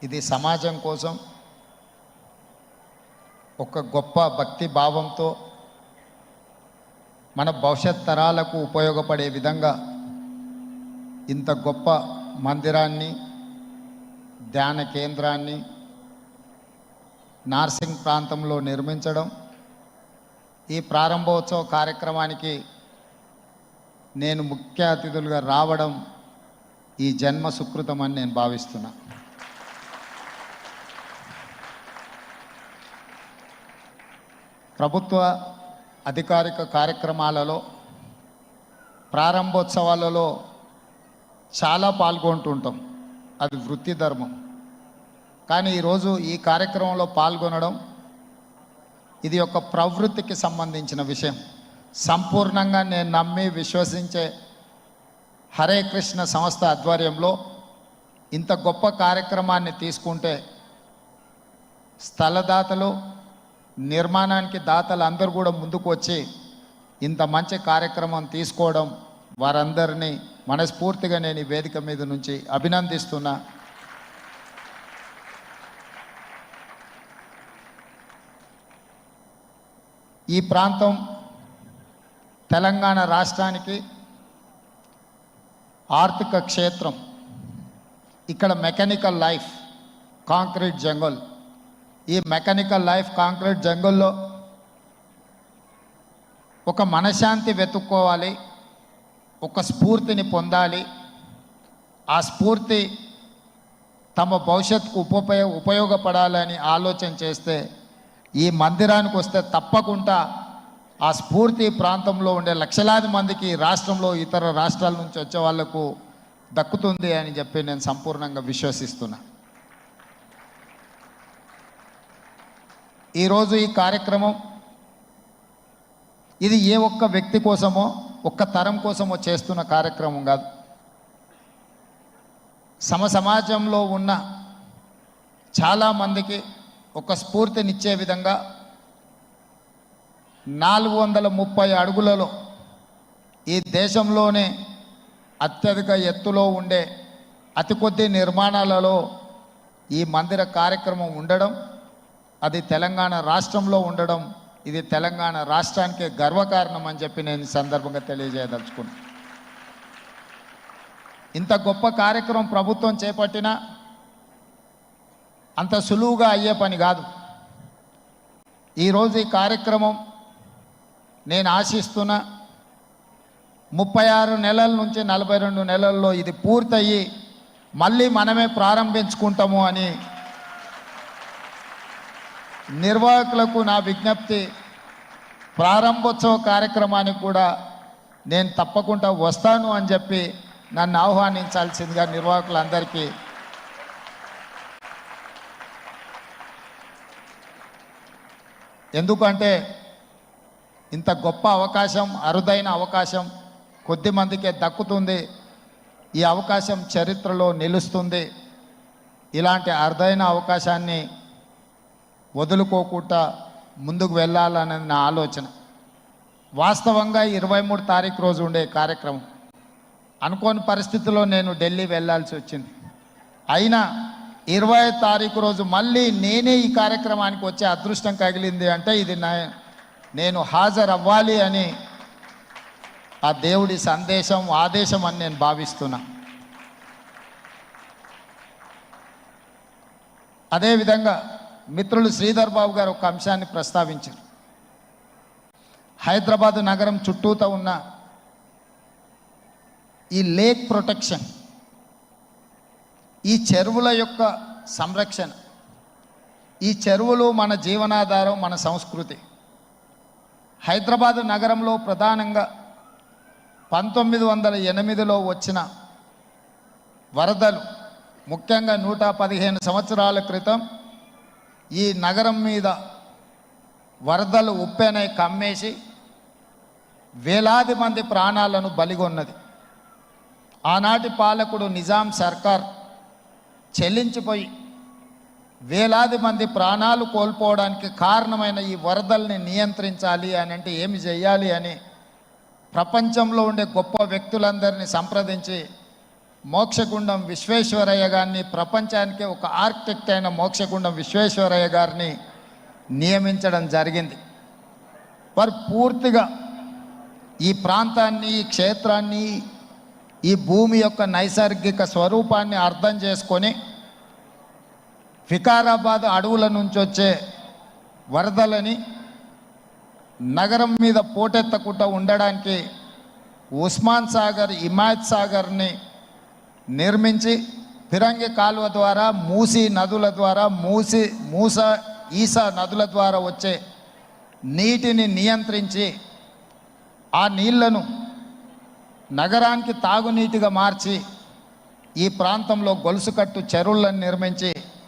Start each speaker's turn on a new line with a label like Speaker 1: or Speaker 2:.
Speaker 1: ఇది సమాజం కోసం ఒక గొప్ప భక్తి భావంతో మన భవిష్యత్ తరాలకు ఉపయోగపడే విధంగా ఇంత గొప్ప మందిరాన్ని, ధ్యాన కేంద్రాన్ని నార్సింగ్ ప్రాంతంలో నిర్మించడం, ఈ ప్రారంభోత్సవ కార్యక్రమానికి నేను ముఖ్య అతిథులుగా రావడం ఈ జన్మ సుకృతం అని నేను భావిస్తున్నా. ప్రభుత్వ అధికారిక కార్యక్రమాలలో, ప్రారంభోత్సవాలలో చాలా పాల్గొంటుంటాం, అది వృత్తి ధర్మం. కానీ ఈరోజు ఈ కార్యక్రమంలో పాల్గొనడం ఇది ఒక ప్రవృత్తికి సంబంధించిన విషయం. సంపూర్ణంగా నేను నమ్మి విశ్వసించే హరే కృష్ణ సంస్థ ఆధ్వర్యంలో ఇంత గొప్ప కార్యక్రమాన్ని తీసుకుంటే స్థలదాతలు, నిర్మాణానికి దాతలు అందరూ కూడా ముందుకు వచ్చి ఇంత మంచి కార్యక్రమం తీసుకోవడం, వారందరినీ మనస్ఫూర్తిగా నేను ఈ వేదిక మీద నుంచి అభినందిస్తున్నా. ఈ ప్రాంతం తెలంగాణ రాష్ట్రానికి ఆర్థిక క్షేత్రం. ఇక్కడ మెకానికల్ లైఫ్, కాంక్రీట్ జంగల్. ఈ మెకానికల్ లైఫ్, కాంక్రీట్ జంగల్లో ఒక మనశ్శాంతి వెతుక్కోవాలి, ఒక స్ఫూర్తిని పొందాలి. ఆ స్ఫూర్తి తమ భవిష్యత్తుకు ఉపయోగపడాలని ఆలోచన చేస్తే ఈ మందిరానికి వస్తే తప్పకుండా ఆ స్ఫూర్తి ప్రాంతంలో ఉండే లక్షలాది మందికి, రాష్ట్రంలో ఇతర రాష్ట్రాల నుంచి వచ్చే వాళ్లకు దక్కుతుంది అని చెప్పి నేను సంపూర్ణంగా విశ్వసిస్తున్నా. ఈరోజు ఈ కార్యక్రమం ఇది ఏ ఒక్క వ్యక్తి కోసమో, ఒక్క తరం కోసమో చేస్తున్న కార్యక్రమం కాదు. సమాజంలో ఉన్న చాలామందికి ఒక స్ఫూర్తినిచ్చే విధంగా 430 అడుగులలో ఈ దేశంలోనే అత్యధిక ఎత్తులో ఉండే అతి కొద్ది నిర్మాణాలలో ఈ మందిర కార్యక్రమం ఉండడం, అది తెలంగాణ రాష్ట్రంలో ఉండడం, ఇది తెలంగాణ రాష్ట్రానికే గర్వకారణం అని చెప్పి నేను ఈ సందర్భంగా తెలియజేయదలుచుకున్నాను. ఇంత గొప్ప కార్యక్రమం ప్రభుత్వం చేపట్టినా అంత సులువుగా అయ్యే పని కాదు. ఈరోజు ఈ కార్యక్రమం నేను ఆశిస్తున్న 36 నెలల నుంచి 42 నెలల్లో ఇది పూర్తయ్యి మళ్ళీ మనమే ప్రారంభించుకుంటాము అని నిర్వాహకులకు నా విజ్ఞప్తి. ప్రారంభోత్సవ కార్యక్రమానికి కూడా నేను తప్పకుండా వస్తాను అని చెప్పి నన్ను ఆహ్వానించాల్సిందిగా నిర్వాహకులందరికీ. ఎందుకంటే ఇంత గొప్ప అవకాశం, అరుదైన అవకాశం కొద్ది మందికే దక్కుతుంది. ఈ అవకాశం చరిత్రలో నిలుస్తుంది. ఇలాంటి అరుదైన అవకాశాన్ని వదులుకోకుండా ముందుకు వెళ్ళాలనేది నా ఆలోచన. వాస్తవంగా 23 తారీఖు రోజు ఉండే కార్యక్రమం, అనుకోని పరిస్థితుల్లో నేను ఢిల్లీ వెళ్ళాల్సి వచ్చింది. అయినా 20 తారీఖు రోజు మళ్ళీ నేనే ఈ కార్యక్రమానికి వచ్చే అదృష్టం కలిగింది అంటే ఇది నేను హాజరవ్వాలి అని ఆ దేవుడి సందేశం, ఆదేశం అని నేను భావిస్తున్నా. అదేవిధంగా మిత్రులు శ్రీధర్ బాబు గారు ఒక అంశాన్ని ప్రస్తావించారు. హైదరాబాదు నగరం చుట్టూతో ఉన్న ఈ లేక్ ప్రొటెక్షన్, ఈ చెరువుల యొక్క సంరక్షణ, ఈ చెరువులు మన జీవనాధారం, మన సంస్కృతి. హైదరాబాదు నగరంలో ప్రధానంగా 1908లో వచ్చిన వరదలు, ముఖ్యంగా 115 సంవత్సరాల క్రితం ఈ నగరం మీద వరదలు ఉప్పెనై కమ్మేసి వేలాది మంది ప్రాణాలను బలిగొన్నది. ఆనాటి పాలకుడు నిజాం సర్కార్ చెల్లించిపోయి వేలాది మంది ప్రాణాలు కోల్పోవడానికి కారణమైన ఈ వరదల్ని నియంత్రించాలి అని అంటే ఏమి చేయాలి అని ప్రపంచంలో ఉండే గొప్ప వ్యక్తులందరినీ సంప్రదించి మోక్షగుండం విశ్వేశ్వరయ్య గారిని, ప్రపంచానికే ఒక ఆర్కిటెక్ట్ అయిన మోక్షగుండం విశ్వేశ్వరయ్య గారిని నియమించడం జరిగింది. వారు పూర్తిగా ఈ ప్రాంతాన్ని, ఈ క్షేత్రాన్ని, ఈ భూమి యొక్క నైసర్గిక స్వరూపాన్ని అర్థం చేసుకొని వికారాబాద్ అడవుల నుంచి వచ్చే వరదలని నగరం మీద పోటెత్తకుండా ఉండడానికి ఉస్మాన్ సాగర్, హిమాయత్ సాగర్ని నిర్మించి ఫిరంగి కాలువ ద్వారా, మూసీ నదుల ద్వారా, ఈసా నదుల ద్వారా వచ్చే నీటిని నియంత్రించి ఆ నీళ్లను నగరానికి తాగునీటిగా మార్చి ఈ ప్రాంతంలో గొలుసుకట్టు చెరువులను నిర్మించి